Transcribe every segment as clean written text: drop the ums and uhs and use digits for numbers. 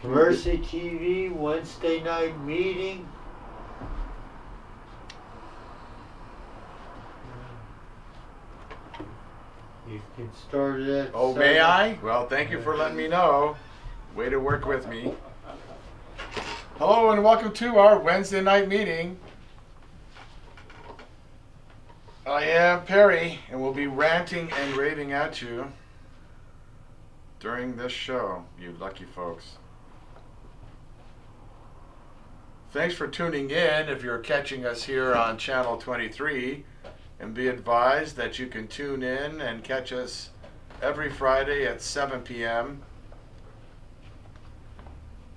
Mercy TV Wednesday night meeting. You can start it at Oh, 7. may I? Well, thank you for letting me know. Way to work with me. Hello and welcome to our Wednesday night meeting. I am Perry and will be ranting and raving at you during this show, you lucky folks. Thanks for tuning in if you're catching us here on Channel 23, and be advised that you can tune in and catch us every Friday at 7 p.m.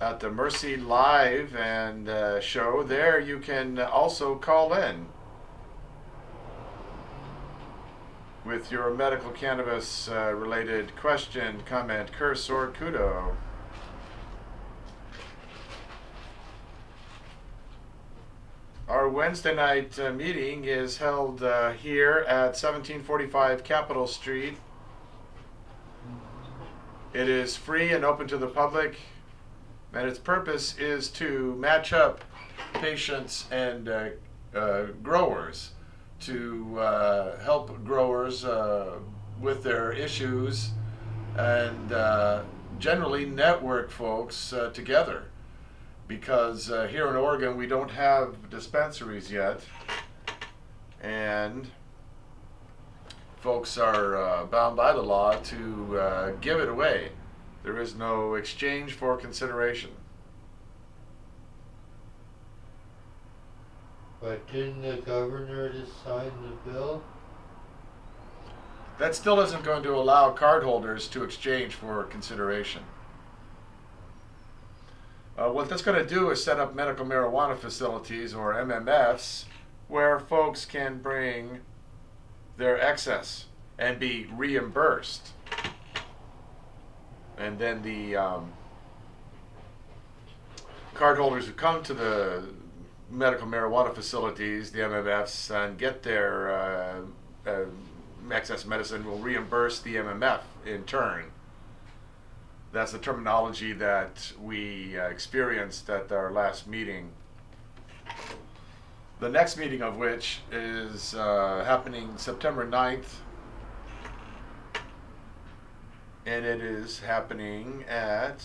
at the Mercy Live and show. There you can also call in with your medical cannabis related question, comment, curse, or kudo. Our Wednesday night meeting is held here at 1745 Capitol Street. It is free and open to the public, and its purpose is to match up patients and growers, to help growers with their issues and generally network folks together. Because here in Oregon we don't have dispensaries yet, and folks are bound by the law to give it away. There is no exchange for consideration. But didn't the governor just sign the bill? That still isn't going to allow cardholders to exchange for consideration. What that's going to do is set up medical marijuana facilities, or MMFs, where folks can bring their excess and be reimbursed. And then the cardholders who come to the medical marijuana facilities, the MMFs, and get their excess medicine will reimburse the MMF in turn. That's the terminology that we experienced at our last meeting. The next meeting of which is happening September 9th. And it is happening at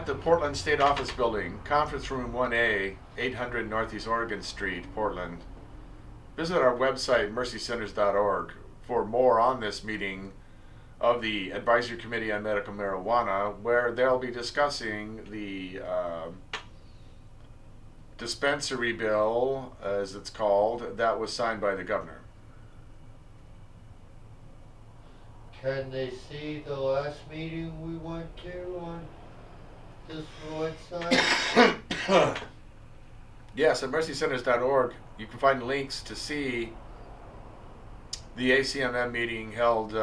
the Portland State Office Building, Conference Room 1A, 800 Northeast Oregon Street, Portland. Visit our website, mercycenters.org, for more on this meeting of the Advisory Committee on Medical Marijuana, where they'll be discussing the dispensary bill, as it's called, that was signed by the governor. Can they see the last meeting we went to on this website? Yes, at mercycenters.org, you can find links to see the ACMM meeting held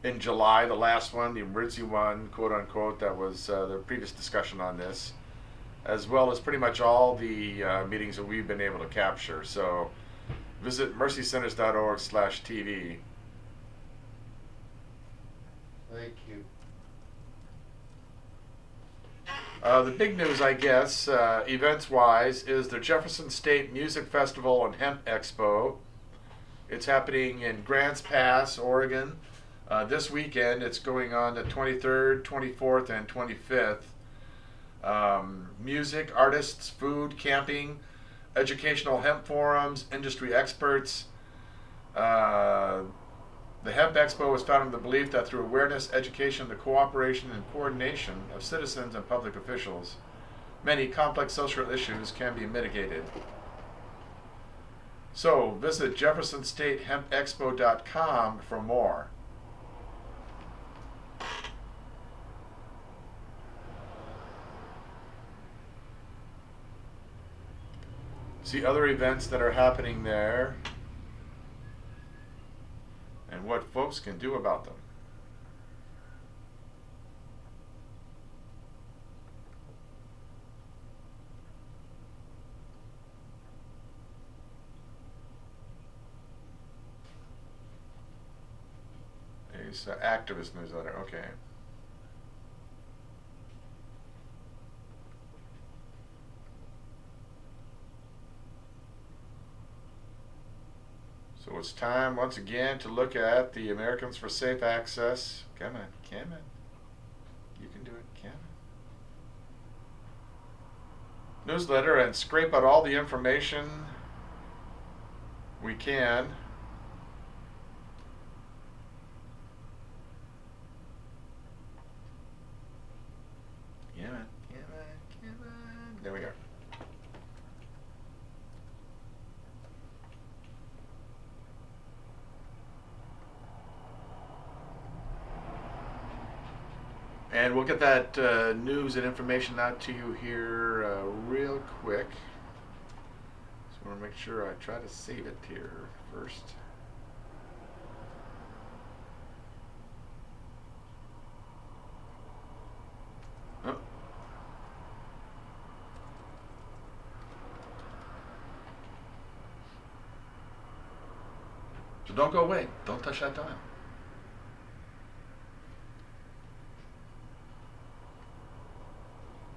in July, the last one, the emergency one, quote unquote, that was the previous discussion on this, as well as pretty much all the meetings that we've been able to capture. So visit mercycenters.org/TV. Thank you. The big news, I guess, events-wise, is the Jefferson State Music Festival and Hemp Expo. It's happening in Grants Pass, Oregon. This weekend, it's going on the 23rd, 24th, and 25th. Music, artists, food, camping, educational hemp forums, industry experts. The Hemp Expo was founded on the belief that through awareness, education, the cooperation, and coordination of citizens and public officials, many complex social issues can be mitigated. So visit jeffersonstatehempexpo.com for more. See other events that are happening there and what folks can do about them. Cannabis activist newsletter. Okay. So it's time once again to look at the Americans for Safe Access. Come on, come on. You can do it, come on. Newsletter and scrape out all the information we can. Come on, come on, come on. There we go. And we'll get that news and information out to you here real quick. So I want to make sure I try to save it here first. Oh. So don't go away. Don't touch that dial.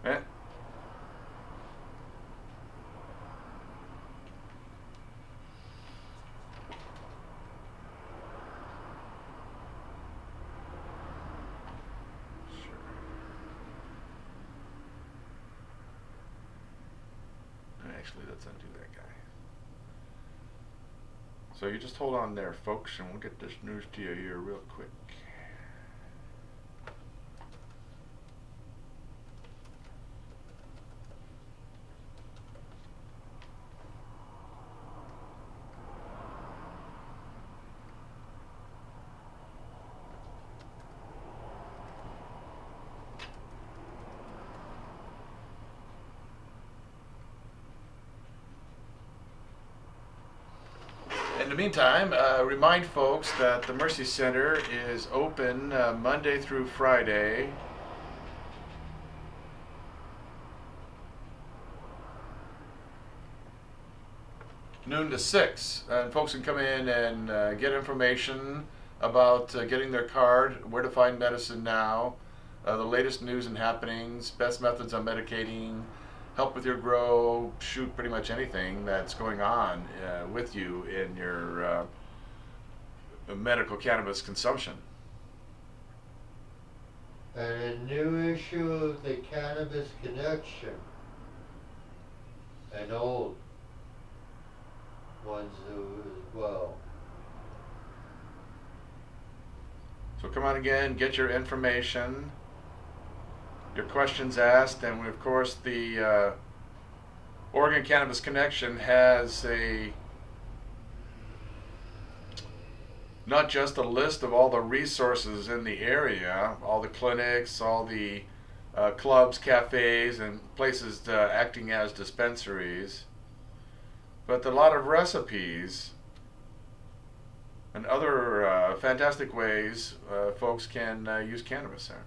Eh? Sure. Actually, let's undo that guy. So you just hold on there, folks, and we'll get this news to you here real quick. In the meantime, remind folks that the Mercy Center is open Monday through Friday. Noon to 6. And folks can come in and get information about getting their card, where to find medicine now, the latest news and happenings, best methods on medicating, help with your grow, shoot pretty much anything that's going on with you in your medical cannabis consumption. And a new issue of the Cannabis Connection. And old ones as well. So come on again, get your information, your questions asked, and of course the Oregon Cannabis Connection has a not just a list of all the resources in the area, all the clinics, all the clubs, cafes, and places acting as dispensaries, but a lot of recipes and other fantastic ways folks can use cannabis there.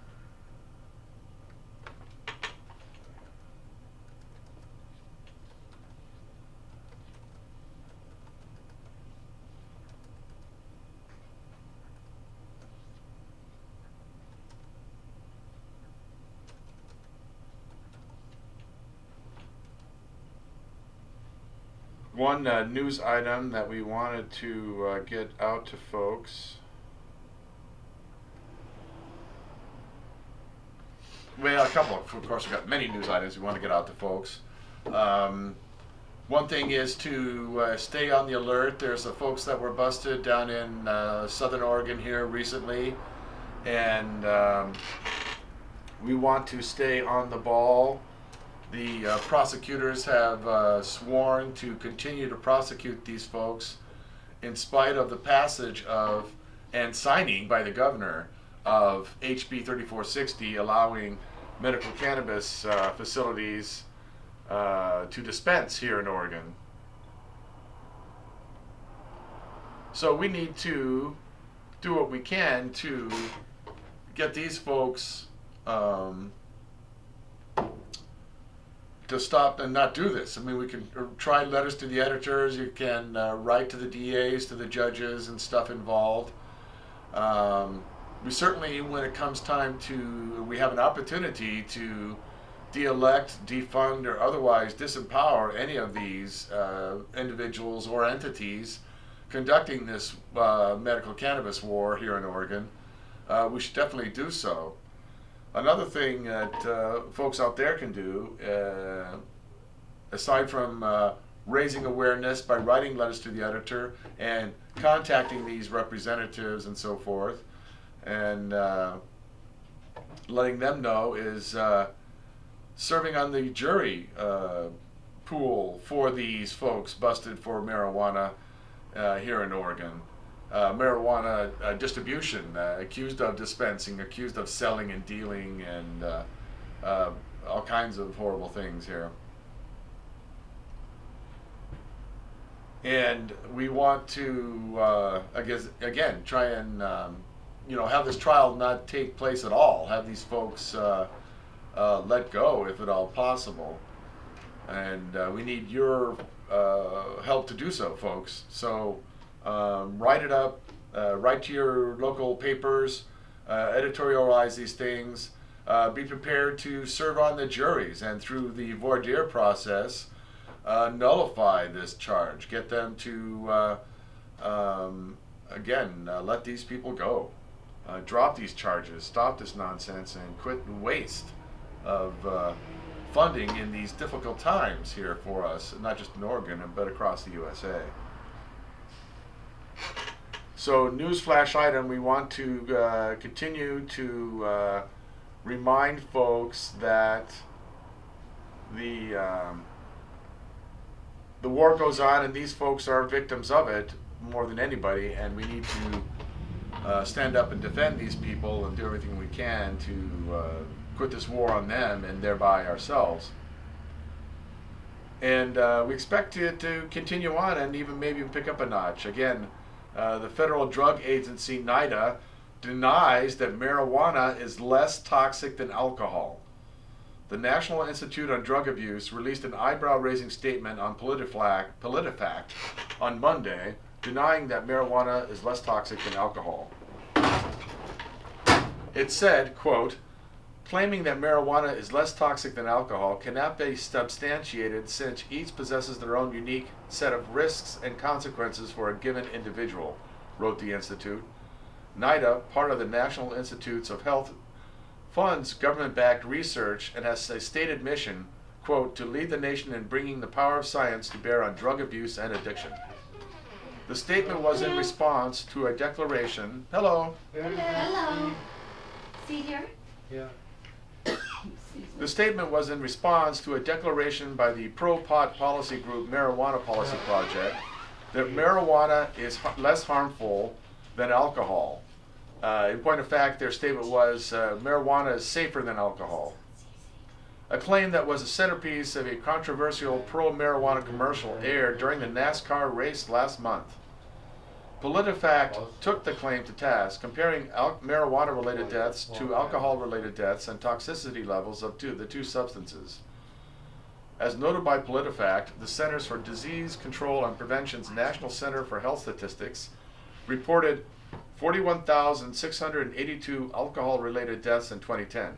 One news item that we wanted to get out to folks. Well, a couple. Of course, we've got many news items we want to get out to folks. One thing is to stay on the alert. There's the folks that were busted down in Southern Oregon here recently, and we want to stay on the ball. The prosecutors have sworn to continue to prosecute these folks in spite of the passage of and signing by the governor of HB 3460 allowing medical cannabis facilities to dispense here in Oregon. So we need to do what we can to get these folks to stop and not do this. I mean, we can try letters to the editors, you can write to the DAs, to the judges and stuff involved. we certainly, when it comes time to, we have an opportunity to de-elect, defund, or otherwise disempower any of these individuals or entities conducting this medical cannabis war here in Oregon, we should definitely do so. Another thing that folks out there can do, aside from raising awareness by writing letters to the editor and contacting these representatives and so forth, and letting them know, is serving on the jury pool for these folks busted for marijuana here in Oregon. Marijuana distribution, accused of dispensing, accused of selling and dealing, and all kinds of horrible things here. And we want to, I guess, again, try and have this trial not take place at all. Have these folks let go, if at all possible. And we need your help to do so, folks. So write it up, write to your local papers, editorialize these things, be prepared to serve on the juries, and through the voir dire process, nullify this charge. Get them to, let these people go. Drop these charges, stop this nonsense, and quit the waste of funding in these difficult times here for us, not just in Oregon, but across the USA. So, newsflash item, we want to continue to remind folks that the war goes on, and these folks are victims of it more than anybody, and we need to stand up and defend these people and do everything we can to quit this war on them and thereby ourselves. And we expect it to continue on and even maybe pick up a notch. Again, the Federal Drug Agency, NIDA, denies that marijuana is less toxic than alcohol. The National Institute on Drug Abuse released an eyebrow-raising statement on PolitiFact on Monday, denying that marijuana is less toxic than alcohol. It said, quote, "Claiming that marijuana is less toxic than alcohol cannot be substantiated since each possesses their own unique set of risks and consequences for a given individual," wrote the Institute. NIDA, part of the National Institutes of Health, funds government-backed research and has a stated mission, quote, "to lead the nation in bringing the power of science to bear on drug abuse and addiction." The statement was in response to a declaration. Hello. Hello. See here? Yeah. The statement was in response to a declaration by the pro-pot policy group Marijuana Policy Project that marijuana is less harmful than alcohol. In point of fact, their statement was marijuana is safer than alcohol. A claim that was a centerpiece of a controversial pro-marijuana commercial aired during the NASCAR race last month. PolitiFact took the claim to task, comparing marijuana-related deaths to alcohol-related deaths and toxicity levels of the two substances. As noted by PolitiFact, the Centers for Disease Control and Prevention's National Center for Health Statistics reported 41,682 alcohol-related deaths in 2010.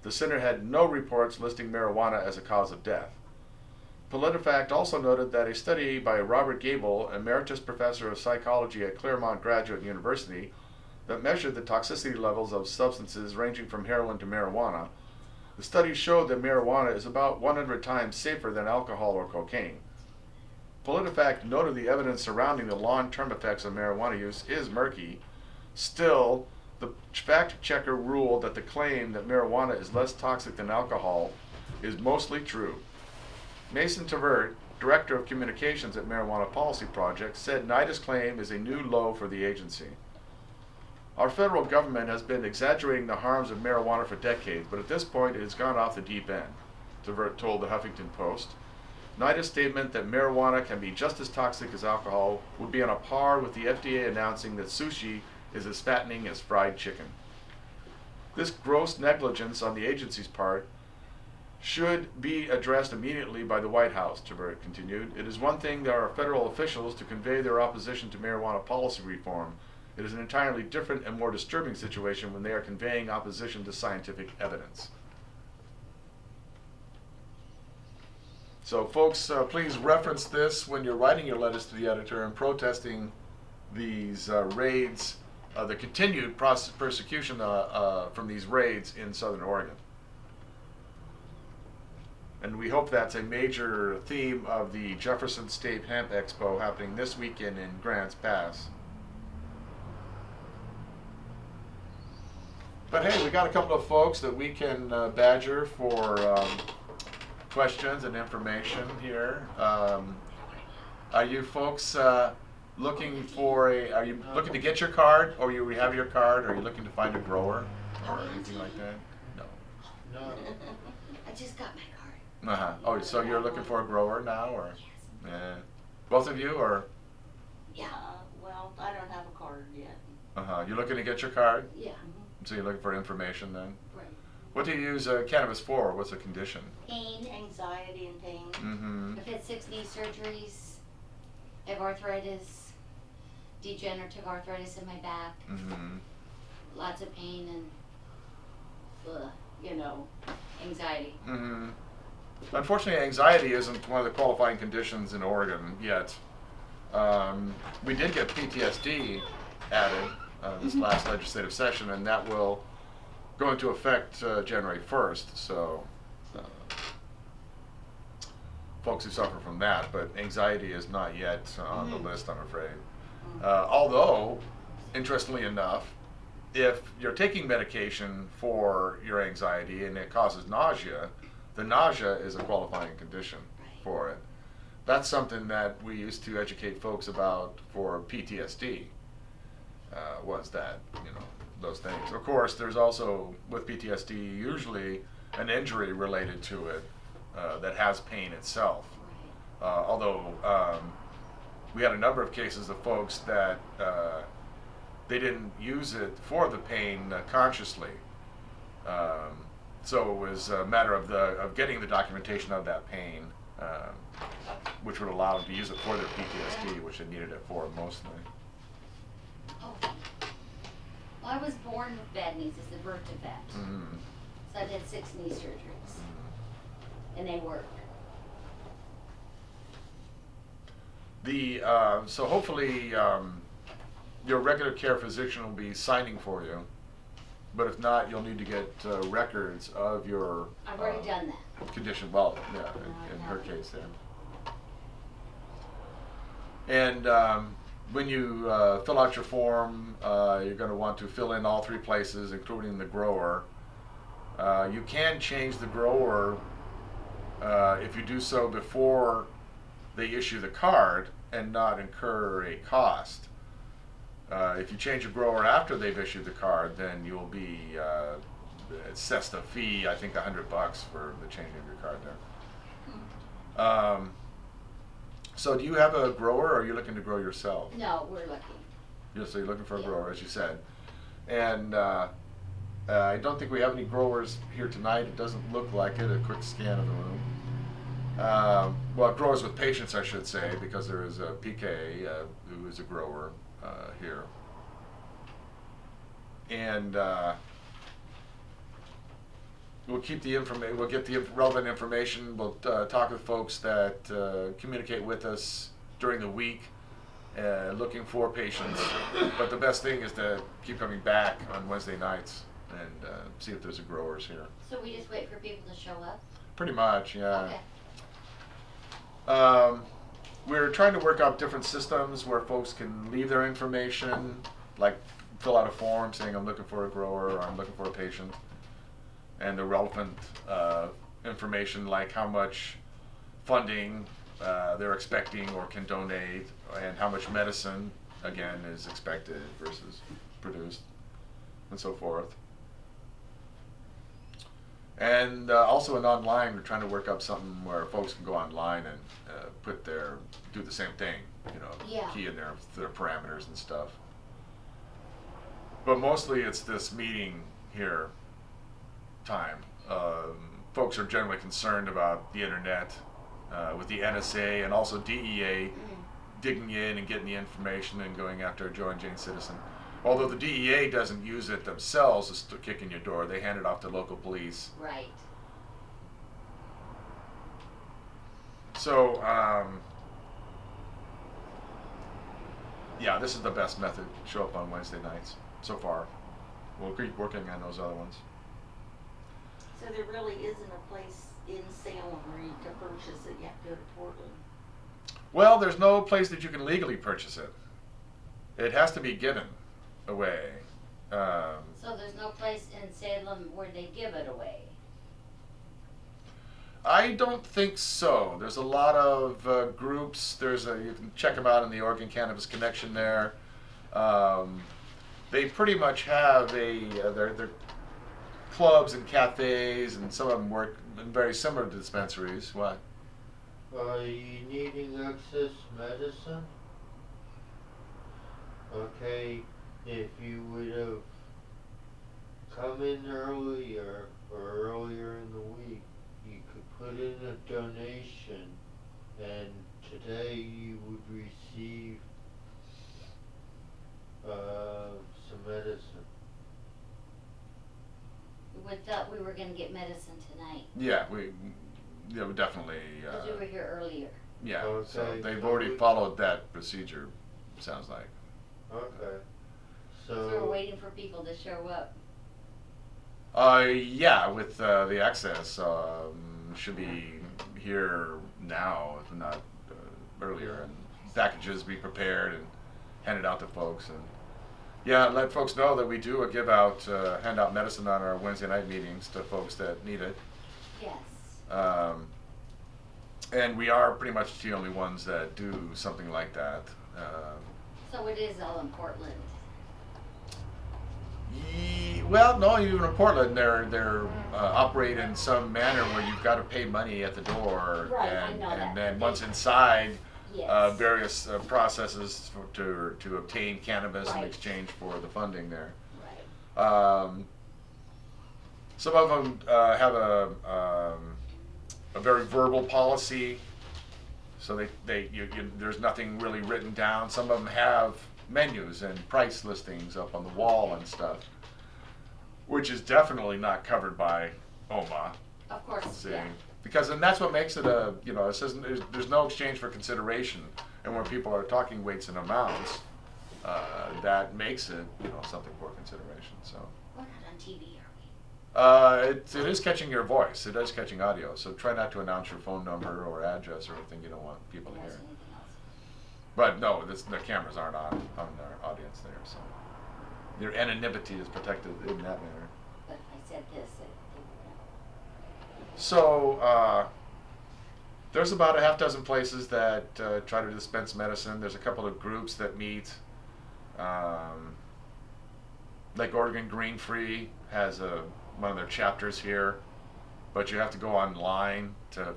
The center had no reports listing marijuana as a cause of death. PolitiFact also noted that a study by Robert Gable, emeritus professor of psychology at Claremont Graduate University, that measured the toxicity levels of substances ranging from heroin to marijuana, the study showed that marijuana is about 100 times safer than alcohol or cocaine. PolitiFact noted the evidence surrounding the long-term effects of marijuana use is murky. Still, the fact checker ruled that the claim that marijuana is less toxic than alcohol is mostly true. Mason Tavert, Director of Communications at Marijuana Policy Project, said NIDA's claim is a new low for the agency. Our federal government has been exaggerating the harms of marijuana for decades, but at this point it has gone off the deep end, Tavert told the Huffington Post. NIDA's statement that marijuana can be just as toxic as alcohol would be on a par with the FDA announcing that sushi is as fattening as fried chicken. This gross negligence on the agency's part should be addressed immediately by the White House, Tavert continued. It is one thing that our federal officials to convey their opposition to marijuana policy reform. It is an entirely different and more disturbing situation when they are conveying opposition to scientific evidence. So folks, please reference this when you're writing your letters to the editor and protesting these raids, the continued persecution from these raids in Southern Oregon. And we hope that's a major theme of the Jefferson State Hemp Expo happening this weekend in Grants Pass. But hey, we got a couple of folks that we can badger for questions and information here. Are you folks looking for are you looking to get your card, or you have your card, or are you looking to find a grower or anything like that? No. No. I just got my card. Uh-huh. Oh, so you're looking for a grower now, or? Yes. Both of you, or? Yeah. Well, I don't have a card yet. Uh-huh. You're looking to get your card? Yeah. So you're looking for information then? Right. What do you use cannabis for? What's the condition? Pain, anxiety, and pain. Mm-hmm. I've had 6 knee surgeries. I have arthritis, degenerative arthritis in my back, Mm-hmm. lots of pain and, anxiety. Mm-hmm. Unfortunately, anxiety isn't one of the qualifying conditions in Oregon yet. We did get PTSD added this last legislative session, and that will go into effect January 1st. So, folks who suffer from that, but anxiety is not yet on the list, I'm afraid. Although, interestingly enough, if you're taking medication for your anxiety and it causes nausea, the nausea is a qualifying condition for it. That's something that we used to educate folks about for PTSD, was that, those things. Of course, there's also, with PTSD, usually an injury related to it that has pain itself. Although we had a number of cases of folks that they didn't use it for the pain consciously. So it was a matter of getting the documentation of that pain, which would allow them to use it for their PTSD, which they needed it for mostly. Oh. Well, I was born with bad knees. It's a birth defect. Mm-hmm. So I've had 6 knee surgeries. And they work. So hopefully your regular care physician will be signing for you, but if not, you'll need to get records of your I've already done that. condition. Well, yeah, in her case there. And when you fill out your form, you're going to want to fill in all 3 places, including the grower. You can change the grower if you do so before they issue the card and not incur a cost. If you change a grower after they've issued the card, then you'll be assessed a fee, I think $100 for the changing of your card there. So do you have a grower, or are you looking to grow yourself? No, we're lucky. So you're looking for a grower, as you said. And I don't think we have any growers here tonight. It doesn't look like it, a quick scan of the room. Well, growers with patients, I should say, because there is a PK who is a grower here. And we'll keep the information. We'll get the relevant information. We'll talk with folks that communicate with us during the week, looking for patients. But the best thing is to keep coming back on Wednesday nights and see if there's a growers here. So we just wait for people to show up? Pretty much, yeah. Okay. We're trying to work out different systems where folks can leave their information, like fill out a form saying I'm looking for a grower or I'm looking for a patient, and the relevant information like how much funding they're expecting or can donate, and how much medicine, again, is expected versus produced, and so forth. And also in online, we're trying to work up something where folks can go online and do the same thing, Yeah. key in their parameters and stuff. But mostly it's this meeting here time. Folks are generally concerned about the internet, with the NSA and also DEA digging in and getting the information and going after a Joe and Jane citizen. Although the DEA doesn't use it themselves as to kick in your door, they hand it off to local police. Right. So, yeah, this is the best method. Show up on Wednesday nights so far. We'll keep working on those other ones. So there really isn't a place in Salem where you can purchase it, you have to go to Portland. Well, there's no place that you can legally purchase it. It has to be given away. So there's no place in Salem where they give it away. I don't think so. There's a lot of groups. You can check them out in the Oregon Cannabis Connection there. They pretty much have their clubs and cafes, and some of them work very similar to dispensaries. What? Are you needing excess medicine? Okay, if you would have come in earlier or earlier in the week, you could put in a donation, and today you would receive some medicine. We thought we were gonna get medicine tonight, Yeah, we definitely. cause we were here earlier. Yeah, so Okay, they've so already we- followed that procedure. Sounds like. Okay. So we're waiting for people to show up. Yeah, with the access, should be here now, if not earlier, and packages be prepared and handed out to folks, and yeah, let folks know that we do hand out medicine on our Wednesday night meetings to folks that need it, Yes. and we are pretty much the only ones that do something like that. So it is all in Portland. Well, no, even in Portland, they're operate in some manner where you've got to pay money at the door, Right, I and know that. then once inside, Yes. various processes to obtain cannabis in Right. exchange for the funding there. Right. Some of them have a very verbal policy, so there's nothing really written down. Some of them have menus and price listings up on the wall and stuff, which is definitely not covered by OMA. Of course, See, yeah. because and that's what makes it it says there's no exchange for consideration, and when people are talking weights and amounts, that makes it something for consideration. So. We're not on TV, are we? It is catching your voice. It is catching audio. So try not to announce your phone number or address or anything you don't want people to Or hear. anything else? But no, the cameras aren't on our audience there, so your anonymity is protected in that manner. But if I said this, they would know. So there's about a half dozen places that try to dispense medicine. There's a couple of groups that meet. Like Oregon Green Free has one of their chapters here, but you have to go online to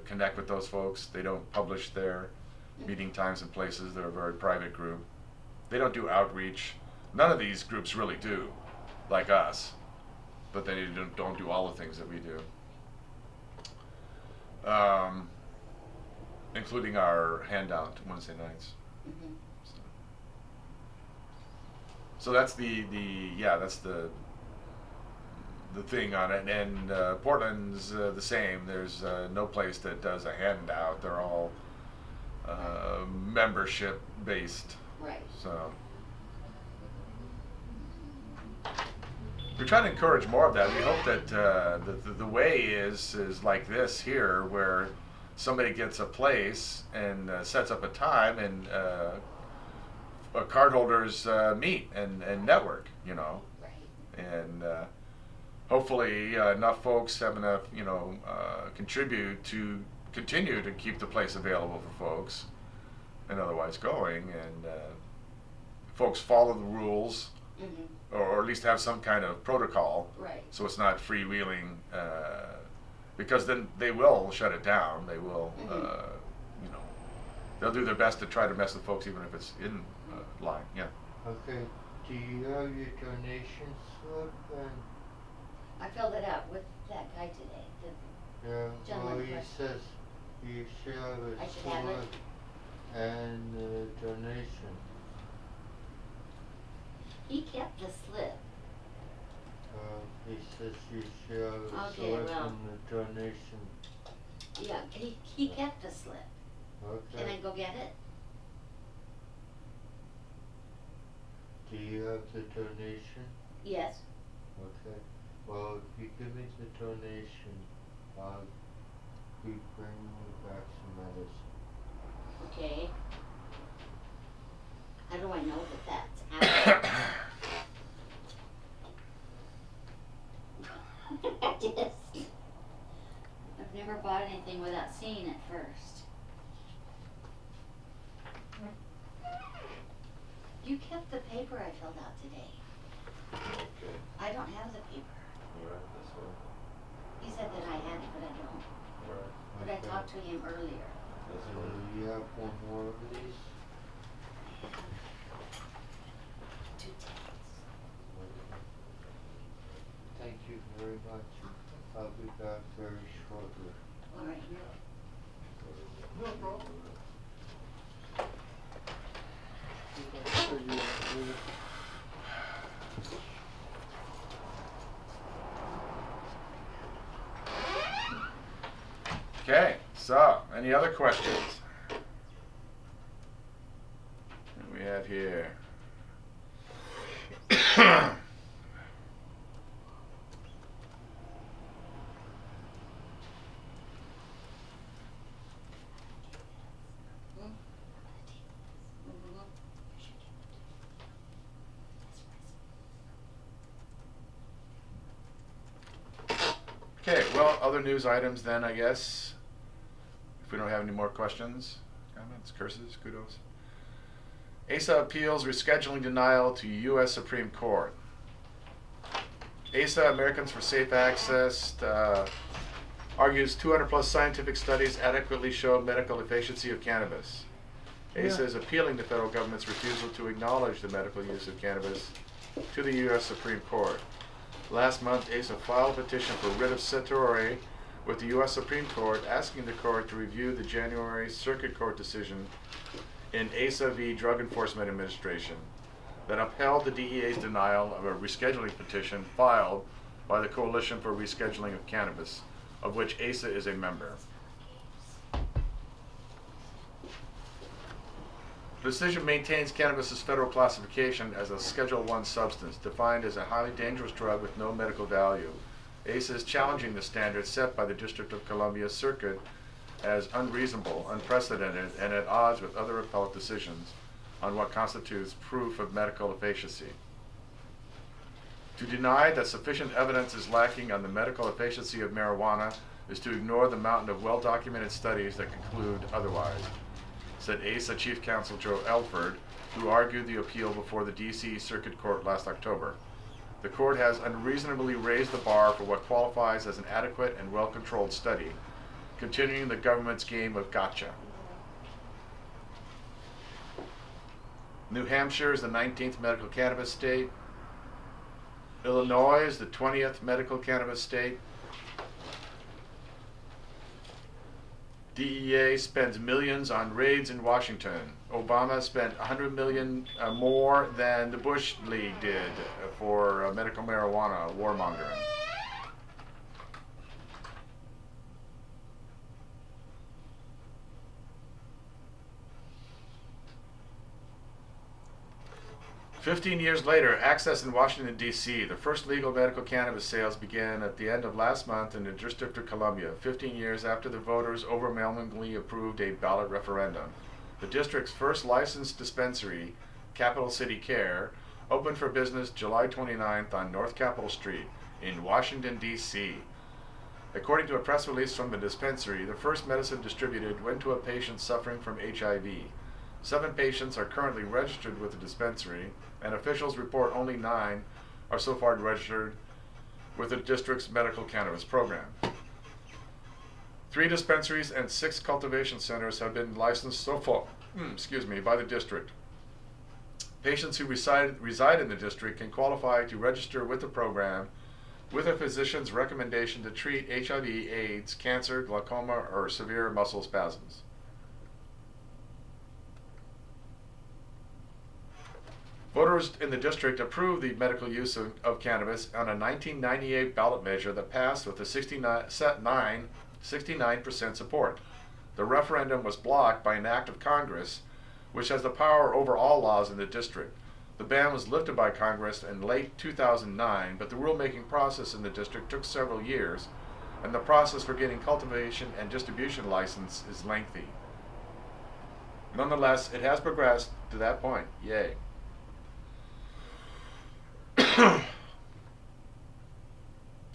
connect with those folks. They don't publish their meeting times and places. They're a very private group. They don't do outreach. None of these groups really do, like us, but they don't do all the things that we do, including our handout Wednesday nights. Mhm. So that's the thing on it, and Portland's the same. There's no place that does a handout. They're all membership based. Right. So we're trying to encourage more of that. We hope that the way is like this here, where somebody gets a place and sets up a time, and cardholders meet and network, Right. and hopefully enough folks have enough, contribute to continue to keep the place available for folks and otherwise going, and folks follow the rules, Mhm. or at least have some kind of protocol, Right. so it's not freewheeling, because then they will shut it down. They will, they'll do their best to try to mess with folks even if it's in line. Yeah. Okay, do you have your donation slip and, I filled it out with that guy today. yeah, Gentleman well, he first. says you should have I a should have it. slip and a donation. He kept the slip. He says he shall Okay, select well. from the donation. Yeah, he kept the slip. Can I Okay. go get it? Do you have the donation? Yes. Okay. Well, if you give me the donation, I'll be bringing you back some medicine. Okay. How do I know that that's happening? Yes. I've never bought anything without seeing it first. You kept the paper I filled out today. Okay. I don't have the paper. Alright, that's fine. He said that I had it, but I don't. Alright, But I Okay. talked to him earlier. that's So fine. you have one more of these? I have 2 tickets. Thank you very much. I'll be back very shortly. All right. No problem. Okay, so, any other questions? What do we have here? Mhm. Okay, well, other news items then, I guess. If we don't have any more questions, comments, curses, kudos. ASA appeals rescheduling denial to U.S. Supreme Court. ASA, Americans for Safe Access, argues 200 plus scientific studies adequately show medical efficacy of cannabis. ASA is appealing the federal government's refusal to acknowledge the medical use of cannabis to the U.S. Supreme Court. Last month, ASA filed a petition for writ of certiorari with the U.S. Supreme Court, asking the court to review the January Circuit Court decision in ASA v. Drug Enforcement Administration that upheld the DEA's denial of a rescheduling petition filed by the Coalition for Rescheduling of Cannabis, of which ASA is a member. The decision maintains cannabis's federal classification as a Schedule I substance, defined as a highly dangerous drug with no medical value. ASA is challenging the standard set by the District of Columbia Circuit as unreasonable, unprecedented, and at odds with other appellate decisions on what constitutes proof of medical efficacy. To deny that sufficient evidence is lacking on the medical efficacy of marijuana is to ignore the mountain of well-documented studies that conclude otherwise, said ASA Chief Counsel Joe Elford, who argued the appeal before the D.C. Circuit Court last October. The court has unreasonably raised the bar for what qualifies as an adequate and well-controlled study, continuing the government's game of gotcha. New Hampshire is the 19th medical cannabis state. Illinois is the 20th medical cannabis state. DEA spends millions on raids in Washington. Obama spent $100 million more than the Bush League did for medical marijuana warmongering. "15 years later, access in Washington, D.C. The first legal medical cannabis sales began at the end of last month in the District of Columbia, 15 years after the voters overwhelmingly approved a ballot referendum. The district's first licensed dispensary, Capital City Care, opened for business July 29th on North Capitol Street in Washington, D.C. According to a press release from the dispensary, the first medicine distributed went to a patient suffering from HIV. 7 patients are currently registered with the dispensary, and officials report only 9 are so far registered with the district's medical cannabis program. 3 dispensaries and 6 cultivation centers have been licensed so far, by the district. Patients who reside in the district can qualify to register with the program with a physician's recommendation to treat HIV, AIDS, cancer, glaucoma, or severe muscle spasms. Voters in the district approved the medical use of cannabis on a 1998 ballot measure that passed with a 69% support. The referendum was blocked by an act of Congress, which has the power over all laws in the district. The ban was lifted by Congress in late 2009, but the rulemaking process in the district took several years, and the process for getting cultivation and distribution license is lengthy. Nonetheless, it has progressed to that point. Yay.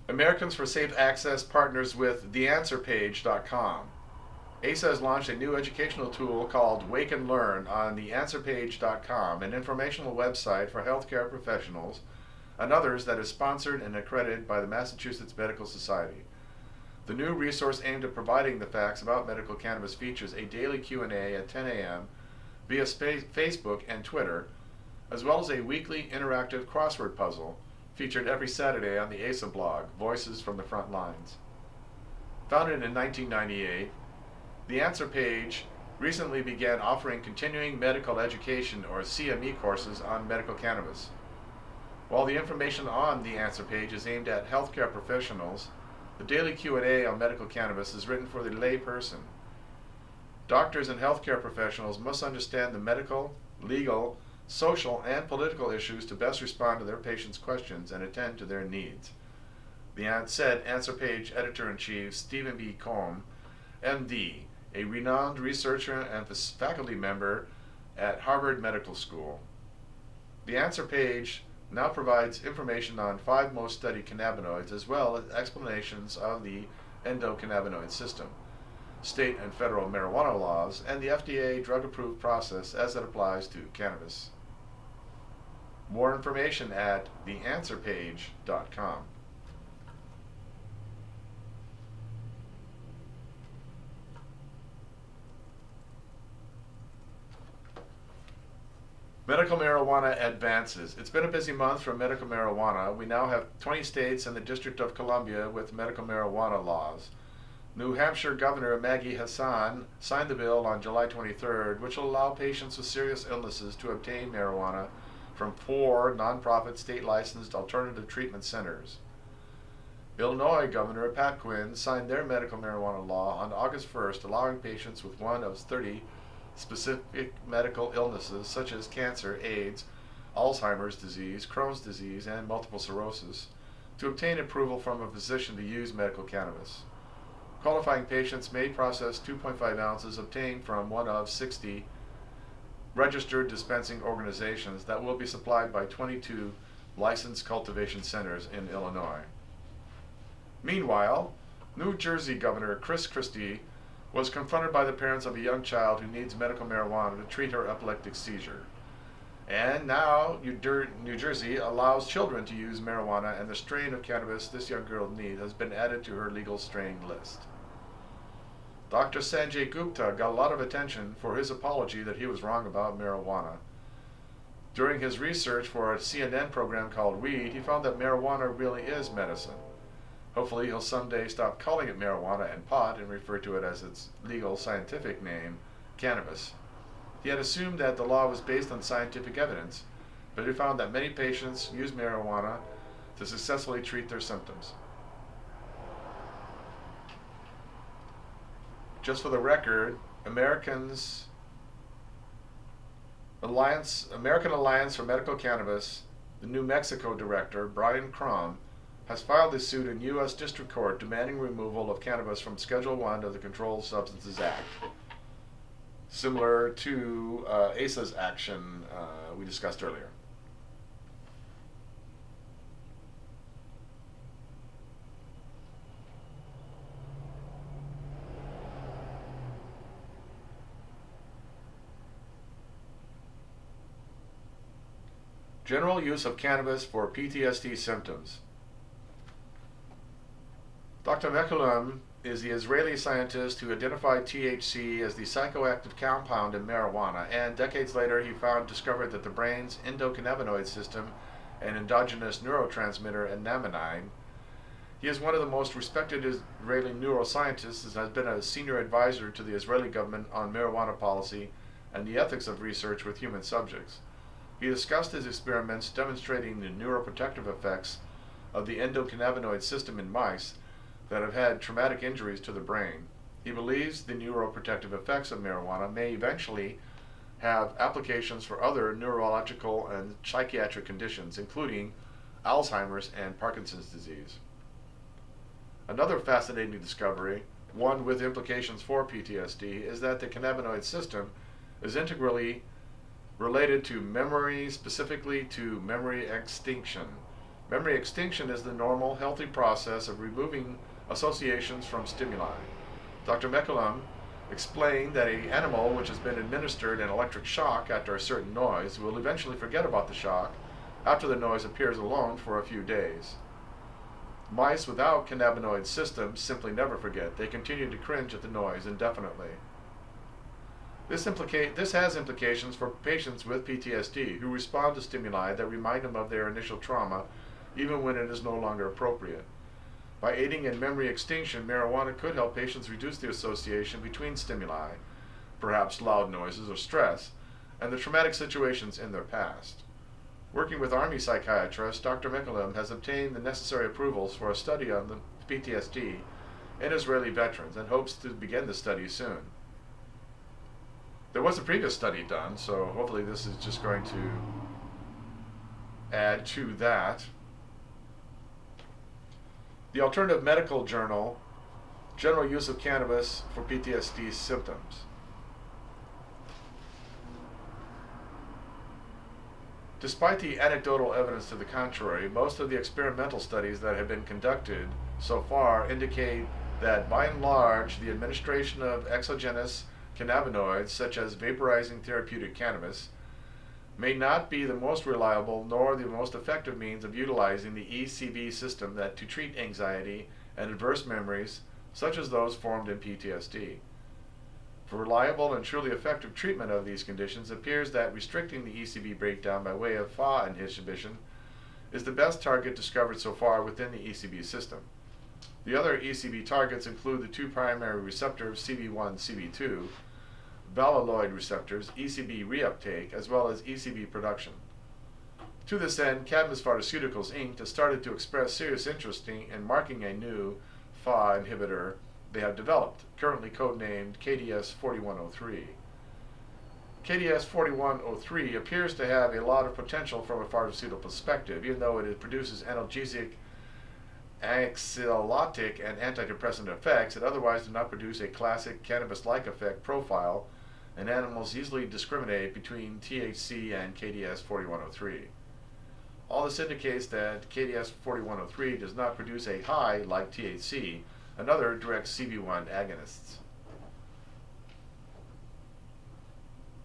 Americans for Safe Access partners with theanswerpage.com. ASA has launched a new educational tool called Wake and Learn on theanswerpage.com, an informational website for healthcare professionals and others that is sponsored and accredited by the Massachusetts Medical Society. The new resource aimed at providing the facts about medical cannabis features a daily Q&A at 10 a.m. via Facebook and Twitter, as well as a weekly interactive crossword puzzle featured every Saturday on the ASA blog, Voices from the Front Lines. Founded in 1998, The Answer Page recently began offering continuing medical education or CME courses on medical cannabis. While the information on The Answer Page is aimed at healthcare professionals, the daily Q&A on medical cannabis is written for the lay person. Doctors and healthcare professionals must understand the medical, legal, social, and political issues to best respond to their patients' questions and attend to their needs. The said Answer Page Editor-in-Chief Stephen B. Combs, MD, a renowned researcher and faculty member at Harvard Medical School. The Answer Page now provides information on 5 most studied cannabinoids as well as explanations of the endocannabinoid system, state and federal marijuana laws, and the FDA drug-approved process as it applies to cannabis. More information at theanswerpage.com. Medical marijuana advances. It's been a busy month for medical marijuana. We now have 20 states and the District of Columbia with medical marijuana laws. New Hampshire Governor Maggie Hassan signed the bill on July 23rd, which will allow patients with serious illnesses to obtain marijuana from 4 nonprofit state-licensed alternative treatment centers. Illinois Governor Pat Quinn signed their medical marijuana law on August 1st, allowing patients with one of 30 specific medical illnesses such as cancer, AIDS, Alzheimer's disease, Crohn's disease, and multiple sclerosis to obtain approval from a physician to use medical cannabis. Qualifying patients may process 2.5 ounces obtained from one of 60 registered dispensing organizations that will be supplied by 22 licensed cultivation centers in Illinois. Meanwhile, New Jersey Governor Chris Christie was confronted by the parents of a young child who needs medical marijuana to treat her epileptic seizure. And now New Jersey allows children to use marijuana, and the strain of cannabis this young girl needs has been added to her legal strain list. Dr. Sanjay Gupta got a lot of attention for his apology that he was wrong about marijuana. During his research for a CNN program called Weed, he found that marijuana really is medicine. Hopefully he'll someday stop calling it marijuana and pot and refer to it as its legal scientific name, cannabis. He had assumed that the law was based on scientific evidence, but he found that many patients use marijuana to successfully treat their symptoms. Just for the record, American Alliance for Medical Cannabis, the New Mexico director, Brian Crum, has filed this suit in U.S. District Court demanding removal of cannabis from Schedule 1 of the Controlled Substances Act, similar to ASA's action we discussed earlier. General use of cannabis for PTSD symptoms. Dr. Mechoulam is the Israeli scientist who identified THC as the psychoactive compound in marijuana, and decades later he discovered that the brain's endocannabinoid system and endogenous neurotransmitter anandamide. He is one of the most respected Israeli neuroscientists and has been a senior advisor to the Israeli government on marijuana policy and the ethics of research with human subjects. He discussed his experiments demonstrating the neuroprotective effects of the endocannabinoid system in mice that have had traumatic injuries to the brain. He believes the neuroprotective effects of marijuana may eventually have applications for other neurological and psychiatric conditions, including Alzheimer's and Parkinson's disease. Another fascinating discovery, one with implications for PTSD, is that the cannabinoid system is integrally related to memory, specifically to memory extinction. Memory extinction is the normal, healthy process of removing associations from stimuli. Dr. McCallum explained that an animal which has been administered an electric shock after a certain noise will eventually forget about the shock after the noise appears alone for a few days. Mice without cannabinoid systems simply never forget. They continue to cringe at the noise indefinitely. This has implications for patients with PTSD who respond to stimuli that remind them of their initial trauma even when it is no longer appropriate. By aiding in memory extinction, marijuana could help patients reduce the association between stimuli, perhaps loud noises or stress, and the traumatic situations in their past. Working with Army psychiatrist, Dr. McCallum has obtained the necessary approvals for a study on the PTSD in Israeli veterans and hopes to begin the study soon. There was a previous study done, so hopefully this is just going to add to that. The Alternative Medical Journal, General Use of Cannabis for PTSD Symptoms. Despite the anecdotal evidence to the contrary, most of the experimental studies that have been conducted so far indicate that, by and large, the administration of exogenous cannabinoids, such as vaporizing therapeutic cannabis, may not be the most reliable nor the most effective means of utilizing the ECB system to treat anxiety and adverse memories, such as those formed in PTSD. For reliable and truly effective treatment of these conditions, it appears that restricting the ECB breakdown by way of FAAH inhibition is the best target discovered so far within the ECB system. The other ECB targets include the two primary receptors, CB1, CB2, valuloid receptors, ECB reuptake, as well as ECB production. To this end, Cadmus Pharmaceuticals Inc. has started to express serious interest in marking a new FAAH inhibitor they have developed, currently codenamed KDS-4103. KDS-4103 appears to have a lot of potential from a pharmaceutical perspective, even though it produces analgesic, anxiolytic, and antidepressant effects. It otherwise does not produce a classic cannabis-like effect profile, and animals easily discriminate between THC and KDS-4103. All this indicates that KDS-4103 does not produce a high like THC and other direct CB1 agonists.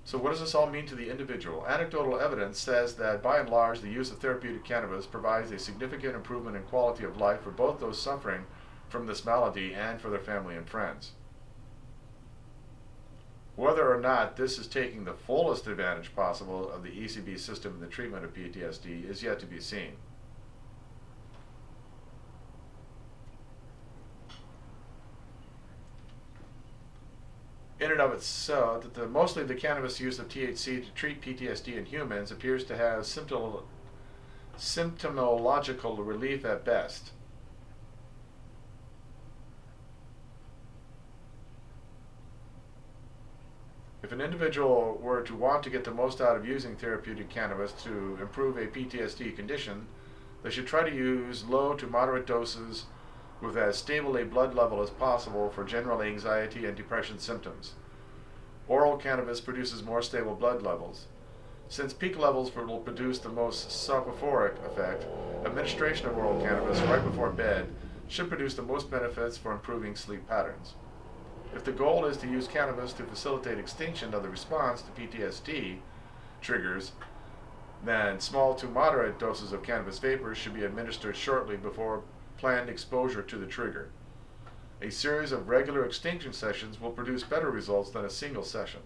So what does this all mean to the individual? Anecdotal evidence says that, by and large, the use of therapeutic cannabis provides a significant improvement in quality of life for both those suffering from this malady and for their family and friends. Whether or not this is taking the fullest advantage possible of the ECB system in the treatment of PTSD is yet to be seen. In and of itself, mostly the cannabis use of THC to treat PTSD in humans appears to have symptomological relief at best. If an individual were to want to get the most out of using therapeutic cannabis to improve a PTSD condition, they should try to use low to moderate doses with as stable a blood level as possible for general anxiety and depression symptoms. Oral cannabis produces more stable blood levels. Since peak levels will produce the most soporific effect, administration of oral cannabis right before bed should produce the most benefits for improving sleep patterns. If the goal is to use cannabis to facilitate extinction of the response to PTSD triggers, then small to moderate doses of cannabis vapor should be administered shortly before planned exposure to the trigger. A series of regular extinction sessions will produce better results than a single session.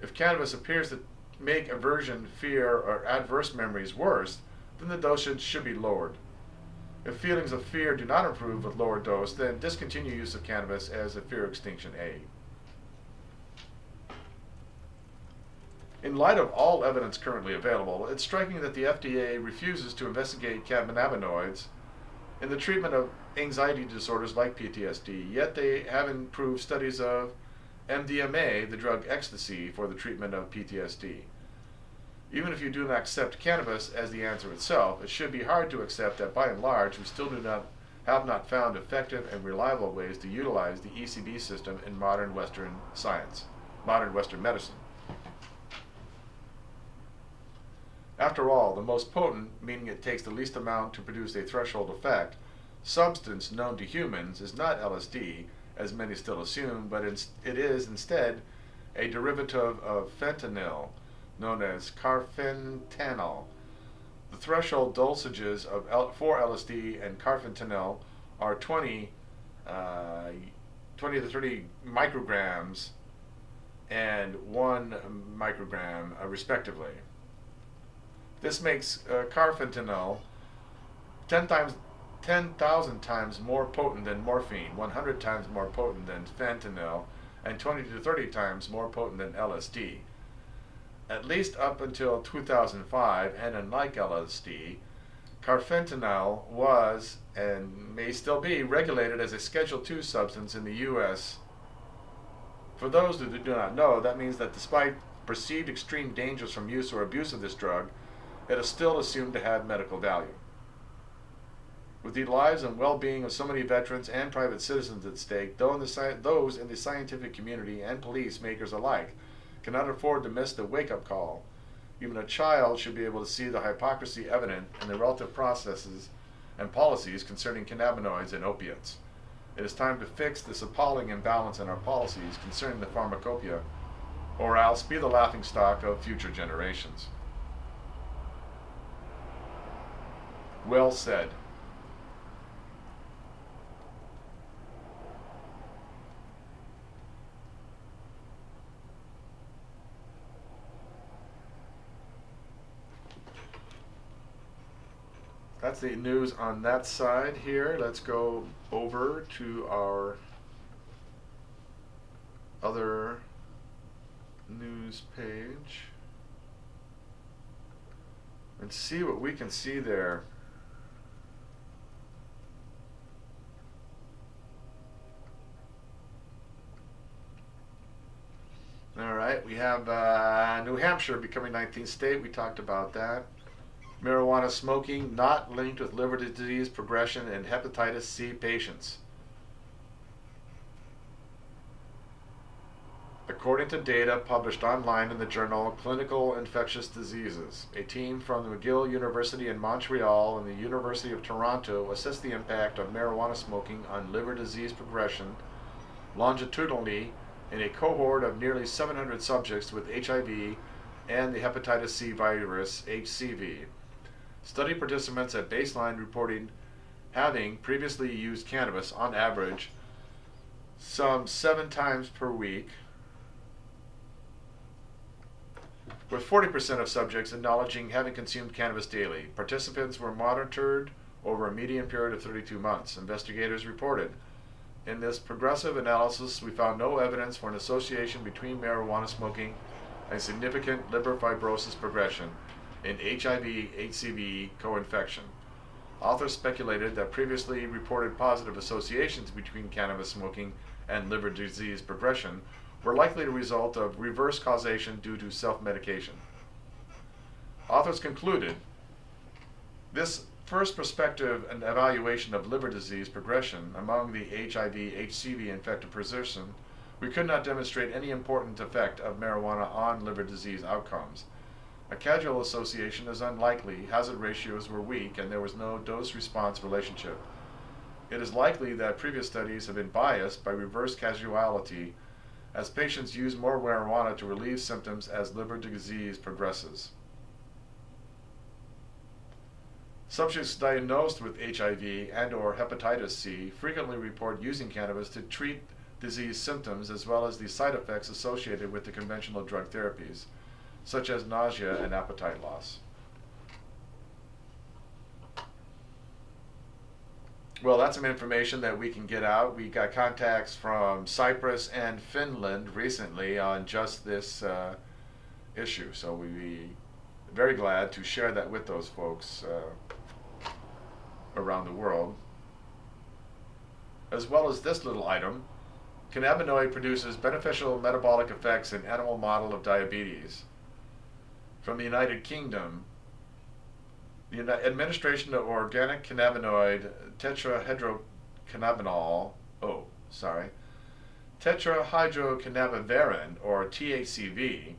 If cannabis appears to make aversion, fear, or adverse memories worse, then the dosage should be lowered. If feelings of fear do not improve with lower dose, then discontinue use of cannabis as a fear extinction aid. In light of all evidence currently available, it's striking that the FDA refuses to investigate cannabinoids in the treatment of anxiety disorders like PTSD, yet they have improved studies of MDMA, the drug ecstasy, for the treatment of PTSD. Even if you do not accept cannabis as the answer itself, it should be hard to accept that by and large we still have not found effective and reliable ways to utilize the ECB system in modern Western science, modern Western medicine. After all, the most potent, meaning it takes the least amount to produce a threshold effect, substance known to humans is not LSD, as many still assume, but it is instead a derivative of fentanyl, known as carfentanil. The threshold dosages for LSD and carfentanil are 20 to 30 micrograms and 1 microgram, respectively. This makes carfentanil 10,000 times more potent than morphine, 100 times more potent than fentanyl, and 20 to 30 times more potent than LSD. At least up until 2005, and unlike LSD, carfentanil was, and may still be, regulated as a Schedule II substance in the U.S. For those who do not know, that means that despite perceived extreme dangers from use or abuse of this drug, it is still assumed to have medical value. With the lives and well-being of so many veterans and private citizens at stake, those in the scientific community and police makers alike cannot afford to miss the wake-up call. Even a child should be able to see the hypocrisy evident in the relative processes and policies concerning cannabinoids and opiates. It is time to fix this appalling imbalance in our policies concerning the pharmacopoeia, or else be the laughingstock of future generations. Well said. That's the news on that side here. Let's go over to our other news page and see what we can see there. All right, we have New Hampshire becoming 19th state. We talked about that. Marijuana smoking not linked with liver disease progression in hepatitis C patients. According to data published online in the journal Clinical Infectious Diseases, a team from the McGill University in Montreal and the University of Toronto assessed the impact of marijuana smoking on liver disease progression longitudinally in a cohort of nearly 700 subjects with HIV and the hepatitis C virus, HCV. Study participants at baseline reported having previously used cannabis on average some 7 times per week, with 40% of subjects acknowledging having consumed cannabis daily. Participants were monitored over a median period of 32 months, investigators reported. In this progressive analysis, we found no evidence for an association between marijuana smoking and significant liver fibrosis progression in HIV-HCV co-infection. Authors speculated that previously reported positive associations between cannabis smoking and liver disease progression were likely the result of reverse causation due to self-medication. Authors concluded this first prospective and evaluation of liver disease progression among the HIV-HCV infected person, we could not demonstrate any important effect of marijuana on liver disease outcomes. A causal association is unlikely, hazard ratios were weak, and there was no dose-response relationship. It is likely that previous studies have been biased by reverse causality, as patients use more marijuana to relieve symptoms as liver disease progresses. Subjects diagnosed with HIV and/or hepatitis C frequently report using cannabis to treat disease symptoms as well as the side effects associated with the conventional drug therapies, such as nausea and appetite loss. Well, that's some information that we can get out. We got contacts from Cyprus and Finland recently on just this issue. So we'd be very glad to share that with those folks around the world. As well as this little item, cannabinoid produces beneficial metabolic effects in animal model of diabetes. From the United Kingdom, the administration of organic cannabinoid tetrahydrocannabivarin, or THCV,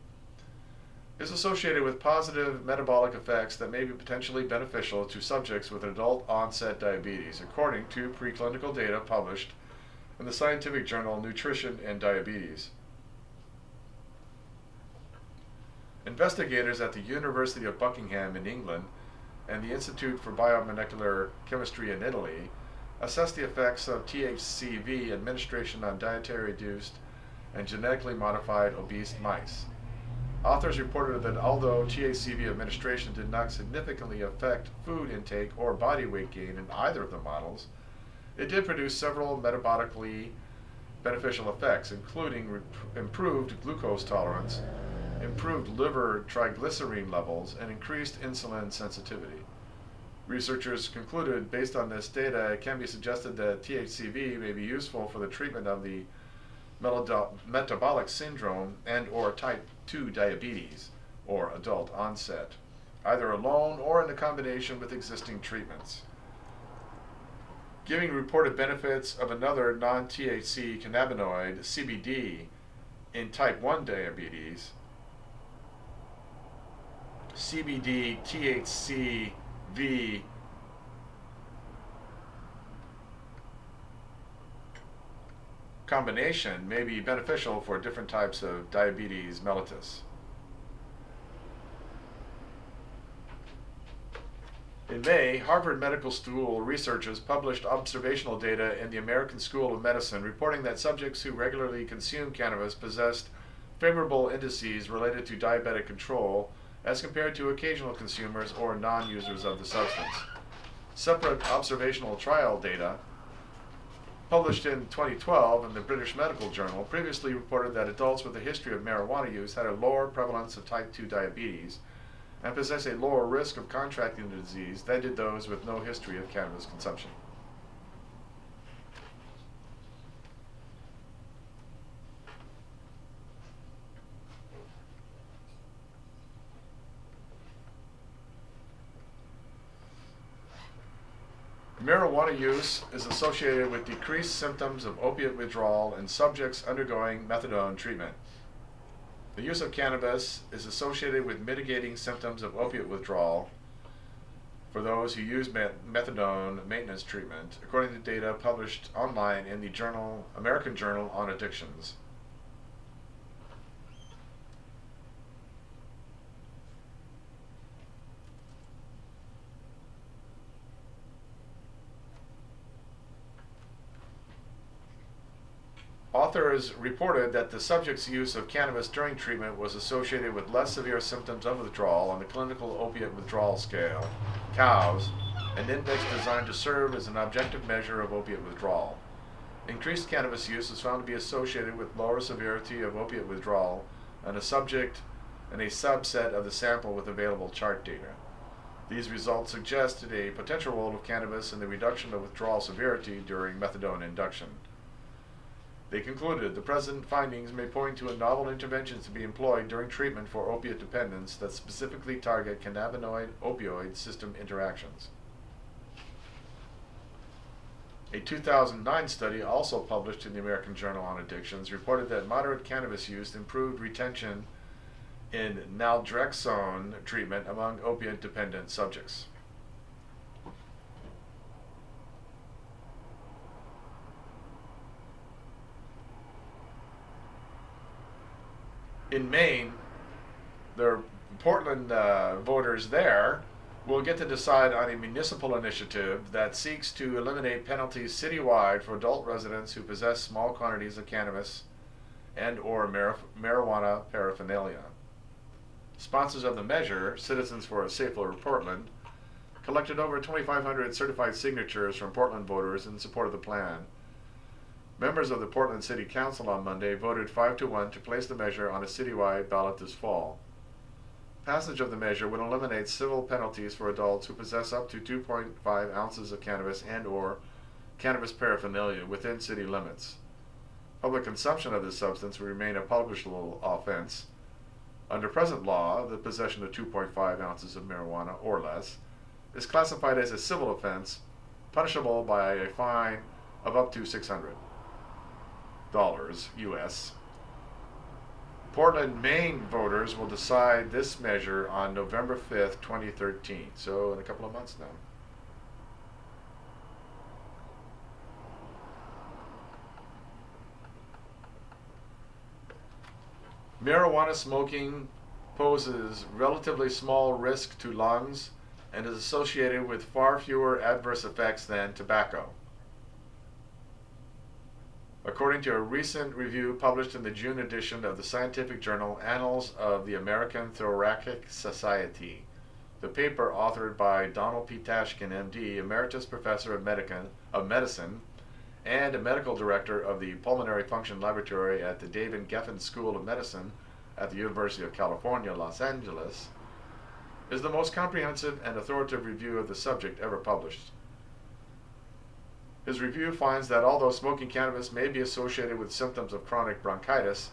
is associated with positive metabolic effects that may be potentially beneficial to subjects with adult onset diabetes, according to preclinical data published in the scientific journal Nutrition and Diabetes. Investigators at the University of Buckingham in England and the Institute for Biomolecular Chemistry in Italy assessed the effects of THCV administration on dietary reduced and genetically modified obese mice. Authors reported that although THCV administration did not significantly affect food intake or body weight gain in either of the models, it did produce several metabolically beneficial effects, including improved glucose tolerance, improved liver triglyceride levels, and increased insulin sensitivity. Researchers concluded, based on this data, it can be suggested that THCV may be useful for the treatment of the metabolic syndrome and or type 2 diabetes, or adult onset, either alone or in a combination with existing treatments. Giving reported benefits of another non-THC cannabinoid, CBD, in type 1 diabetes, CBD THCV combination may be beneficial for different types of diabetes mellitus. In May, Harvard Medical School researchers published observational data in the American School of Medicine reporting that subjects who regularly consume cannabis possessed favorable indices related to diabetic control as compared to occasional consumers or non-users of the substance. Separate observational trial data published in 2012 in the British Medical Journal previously reported that adults with a history of marijuana use had a lower prevalence of type 2 diabetes and possess a lower risk of contracting the disease than did those with no history of cannabis consumption. Marijuana use is associated with decreased symptoms of opiate withdrawal in subjects undergoing methadone treatment. The use of cannabis is associated with mitigating symptoms of opiate withdrawal for those who use methadone maintenance treatment, according to data published online in the American Journal on Addictions. Authors reported that the subject's use of cannabis during treatment was associated with less severe symptoms of withdrawal on the Clinical Opiate Withdrawal Scale, COWS, an index designed to serve as an objective measure of opiate withdrawal. Increased cannabis use is found to be associated with lower severity of opiate withdrawal in a subject and a subset of the sample with available chart data. These results suggested a potential role of cannabis in the reduction of withdrawal severity during methadone induction. They concluded the present findings may point to a novel interventions to be employed during treatment for opiate dependence that specifically target cannabinoid-opioid system interactions. A 2009 study, also published in the American Journal on Addictions, reported that moderate cannabis use improved retention in naltrexone treatment among opiate-dependent subjects. In Maine, the Portland voters there will get to decide on a municipal initiative that seeks to eliminate penalties citywide for adult residents who possess small quantities of cannabis and or marijuana paraphernalia. Sponsors of the measure, Citizens for a Safer Portland, collected over 2,500 certified signatures from Portland voters in support of the plan. Members of the Portland City Council on Monday voted 5-1 to place the measure on a citywide ballot this fall. passage of the measure would eliminate civil penalties for adults who possess up to 2.5 ounces of cannabis and/or cannabis paraphernalia within city limits. Public consumption of this substance would remain a punishable offense. Under present law, the possession of 2.5 ounces of marijuana or less is classified as a civil offense, punishable by a fine of up to $600 US. Portland, Maine voters will decide this measure on November 5th, 2013, so in a couple of months now. Marijuana smoking poses relatively small risk to lungs and is associated with far fewer adverse effects than tobacco. According to a recent review published in the June edition of the scientific journal Annals of the American Thoracic Society, the paper authored by Donald P. Tashkin, MD, Emeritus Professor of Medicine and a medical director of the Pulmonary Function Laboratory at the David Geffen School of Medicine at the University of California, Los Angeles, is the most comprehensive and authoritative review of the subject ever published. His review finds that although smoking cannabis may be associated with symptoms of chronic bronchitis,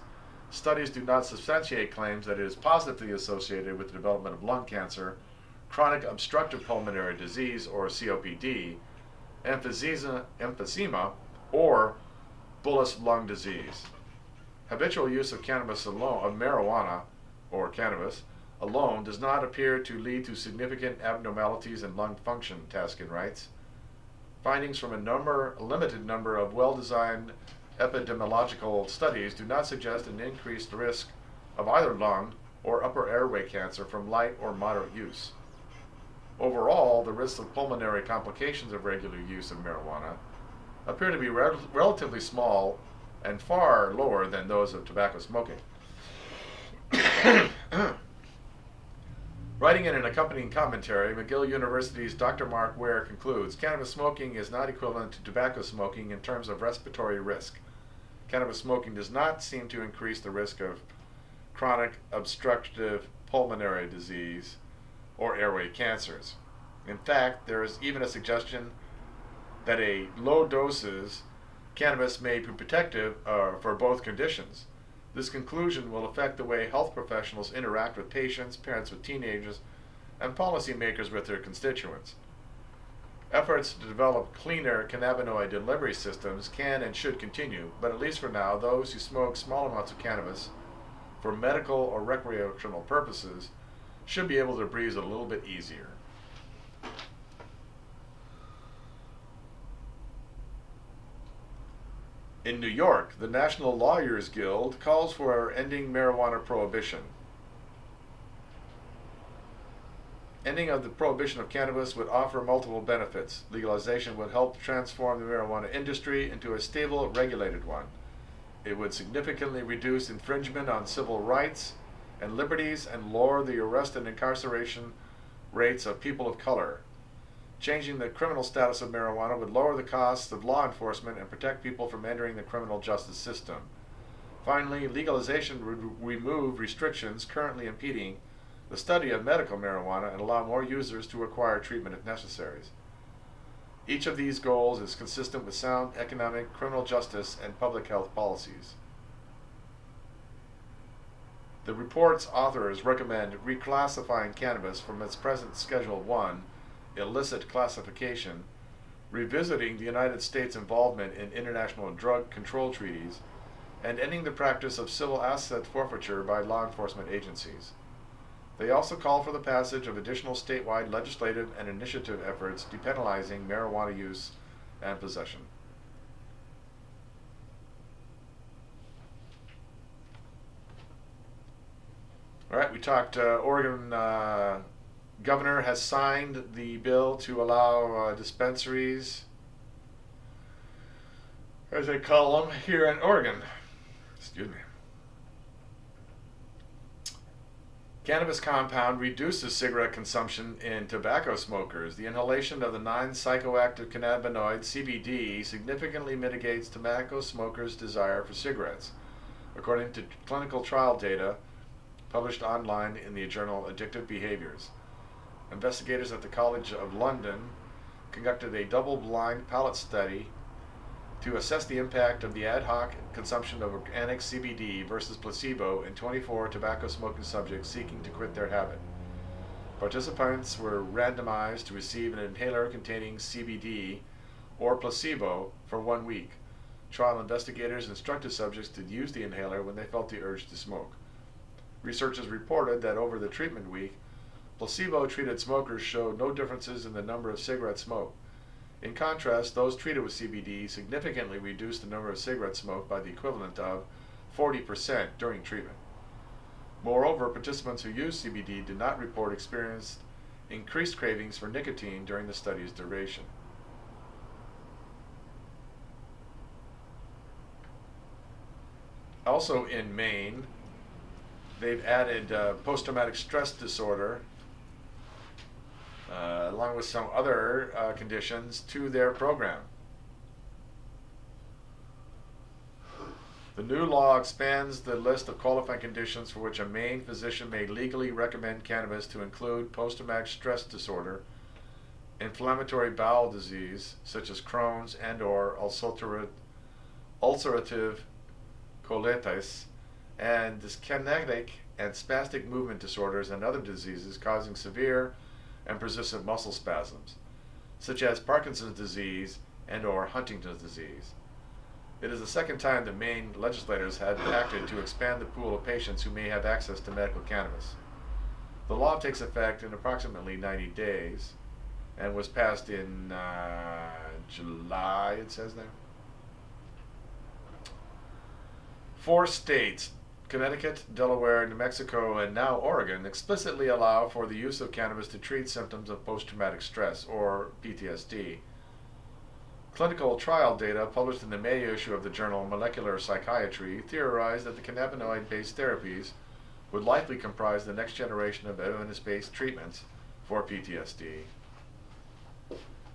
studies do not substantiate claims that it is positively associated with the development of lung cancer, chronic obstructive pulmonary disease or COPD, emphysema, or bullous lung disease. Habitual use of marijuana or cannabis alone does not appear to lead to significant abnormalities in lung function, Taskin writes. Findings from a limited number of well-designed epidemiological studies do not suggest an increased risk of either lung or upper airway cancer from light or moderate use. Overall, the risks of pulmonary complications of regular use of marijuana appear to be relatively small and far lower than those of tobacco smoking. Writing in an accompanying commentary, McGill University's Dr. Mark Ware concludes, cannabis smoking is not equivalent to tobacco smoking in terms of respiratory risk. Cannabis smoking does not seem to increase the risk of chronic obstructive pulmonary disease or airway cancers. In fact, there is even a suggestion that a low doses cannabis may be protective for both conditions. This conclusion will affect the way health professionals interact with patients, parents with teenagers, and policymakers with their constituents. Efforts to develop cleaner cannabinoid delivery systems can and should continue, but at least for now, those who smoke small amounts of cannabis for medical or recreational purposes should be able to breathe a little bit easier. In New York, the National Lawyers Guild calls for ending marijuana prohibition. Ending of the prohibition of cannabis would offer multiple benefits. Legalization would help transform the marijuana industry into a stable, regulated one. It would significantly reduce infringement on civil rights and liberties and lower the arrest and incarceration rates of people of color. Changing the criminal status of marijuana would lower the costs of law enforcement and protect people from entering the criminal justice system. Finally, legalization would remove restrictions currently impeding the study of medical marijuana and allow more users to acquire treatment if necessary. Each of these goals is consistent with sound economic, criminal justice, and public health policies. The report's authors recommend reclassifying cannabis from its present Schedule 1 illicit classification, revisiting the United States' involvement in international drug control treaties, and ending the practice of civil asset forfeiture by law enforcement agencies. They also call for the passage of additional statewide legislative and initiative efforts depenalizing marijuana use and possession. All right, we talked Oregon governor has signed the bill to allow dispensaries, as they call them, here in Oregon. Excuse me. Cannabis compound reduces cigarette consumption in tobacco smokers. The inhalation of the non-psychoactive cannabinoid, CBD, significantly mitigates tobacco smokers' desire for cigarettes. According to clinical trial data, published online in the journal Addictive Behaviors. Investigators at the College of London conducted a double-blind pilot study to assess the impact of the ad hoc consumption of organic CBD versus placebo in 24 tobacco smoking subjects seeking to quit their habit. Participants were randomized to receive an inhaler containing CBD or placebo for 1 week. Trial investigators instructed subjects to use the inhaler when they felt the urge to smoke. Researchers reported that over the treatment week, placebo-treated smokers showed no differences in the number of cigarettes smoked. In contrast, those treated with CBD significantly reduced the number of cigarettes smoked by the equivalent of 40% during treatment. Moreover, participants who used CBD did not report experienced increased cravings for nicotine during the study's duration. Also in Maine, they've added post-traumatic stress disorder along with some other conditions to their program. The new law expands the list of qualifying conditions for which a Maine physician may legally recommend cannabis to include post-traumatic stress disorder, inflammatory bowel disease such as Crohn's and/or ulcerative colitis, and dyskinetic and spastic movement disorders and other diseases causing severe and persistent muscle spasms, such as Parkinson's disease and/or Huntington's disease. It is the second time that Maine legislators had acted to expand the pool of patients who may have access to medical cannabis. The law takes effect in approximately 90 days and was passed in July, it says there. 4 states, Connecticut, Delaware, New Mexico, and now Oregon, explicitly allow for the use of cannabis to treat symptoms of post-traumatic stress, or PTSD. Clinical trial data published in the May issue of the journal Molecular Psychiatry theorized that the cannabinoid-based therapies would likely comprise the next generation of evidence-based treatments for PTSD.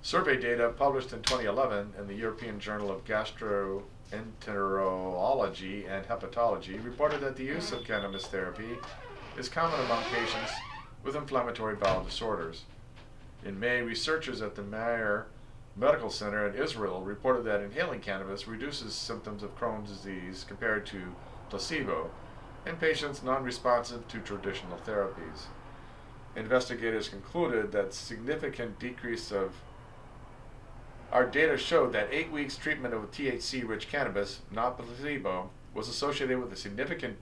Survey data published in 2011 in the European Journal of Gastroenterology and Hepatology reported that the use of cannabis therapy is common among patients with inflammatory bowel disorders. In May, researchers at the Meir Medical Center in Israel reported that inhaling cannabis reduces symptoms of Crohn's disease compared to placebo in patients non-responsive to traditional therapies. Investigators concluded that significant decrease of our data showed that 8 weeks treatment of THC-rich cannabis, not placebo, was associated with a significant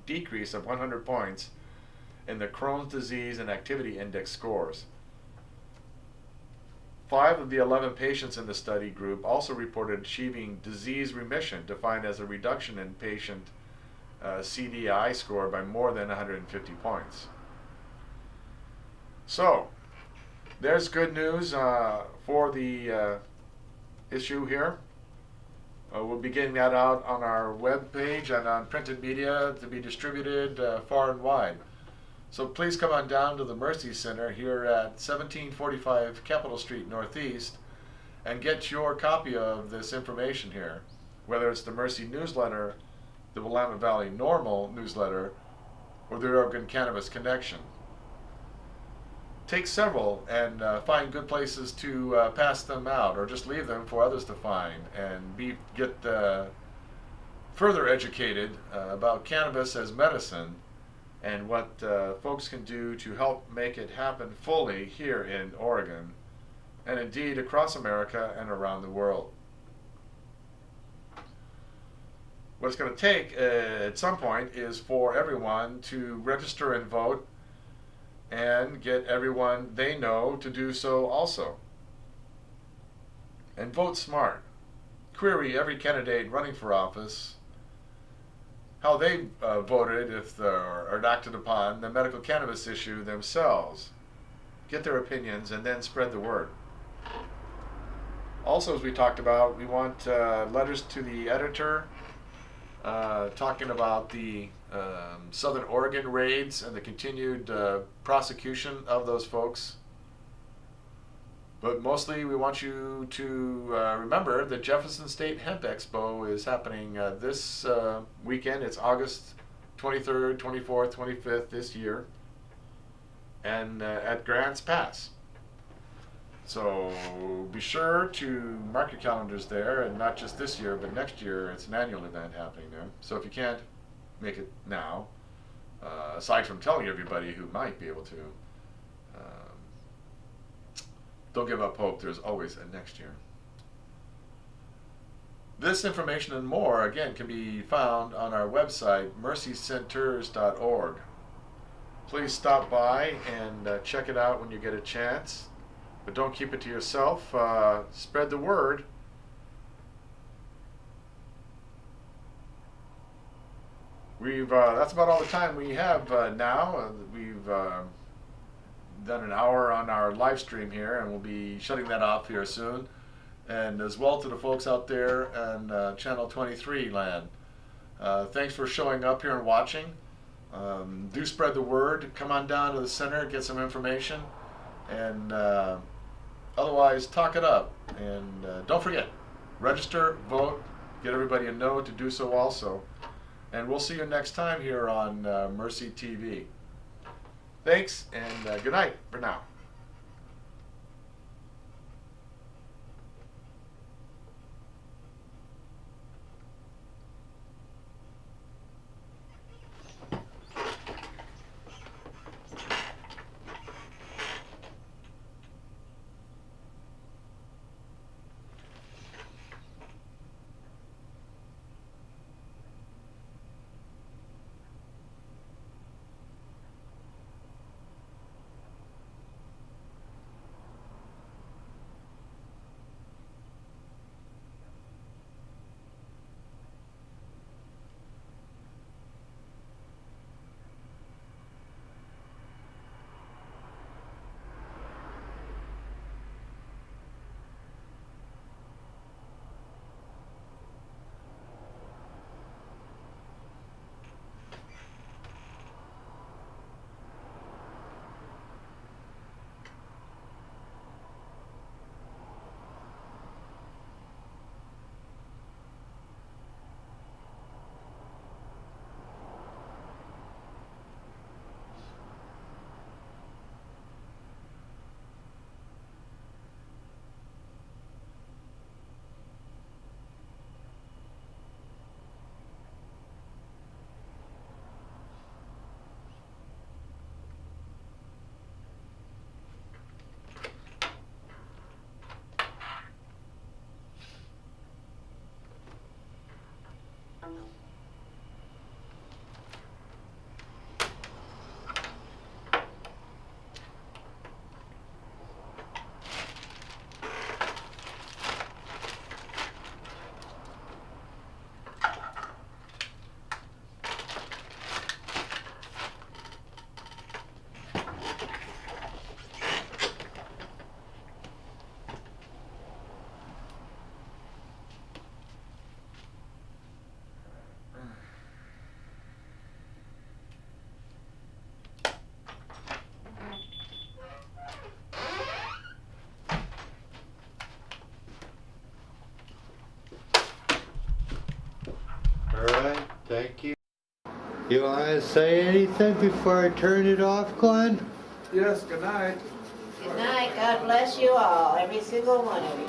decrease of 100 points in the Crohn's disease and activity index scores. 5 of the 11 patients in the study group also reported achieving disease remission, defined as a reduction in patient CDI score by more than 150 points. So, there's good news for the issue here. We'll be getting that out on our web page and on printed media to be distributed far and wide. So please come on down to the Mercy Center here at 1745 Capitol Street Northeast and get your copy of this information here, whether it's the Mercy newsletter, the Willamette Valley Normal newsletter, or the Oregon Cannabis Connection. Take several and find good places to pass them out, or just leave them for others to find, and get further educated about cannabis as medicine and what folks can do to help make it happen fully here in Oregon, and indeed across America and around the world. What it's going to take at some point is for everyone to register and vote, and get everyone they know to do so also. And vote smart. Query every candidate running for office how they voted if or acted upon the medical cannabis issue themselves. Get their opinions and then spread the word. Also, as we talked about, we want letters to the editor talking about the Southern Oregon raids and the continued prosecution of those folks. But mostly we want you to remember that Jefferson State Hemp Expo is happening this weekend. It's August 23rd, 24th, 25th this year, and at Grants Pass. So be sure to mark your calendars there, and not just this year, but next year. It's an annual event happening there. So if you can't make it now, aside from telling everybody who might be able to, don't give up hope. There's always a next year. This information and more, again, can be found on our website, mercycenters.org. Please stop by and check it out when you get a chance. But don't keep it to yourself. Spread the word. That's about all the time we have now. We've done an hour on our live stream here, and we'll be shutting that off here soon. And as well to the folks out there on Channel 23 land. Thanks for showing up here and watching. Do spread the word. Come on down to the center, get some information, and otherwise talk it up. And don't forget, register, vote, get everybody a note to do so also. And we'll see you next time here on Mercy TV. Thanks, and good night for now. Alright, thank you. You want to say anything before I turn it off, Glenn? Yes, good night. Good night. God bless you all, every single one of you.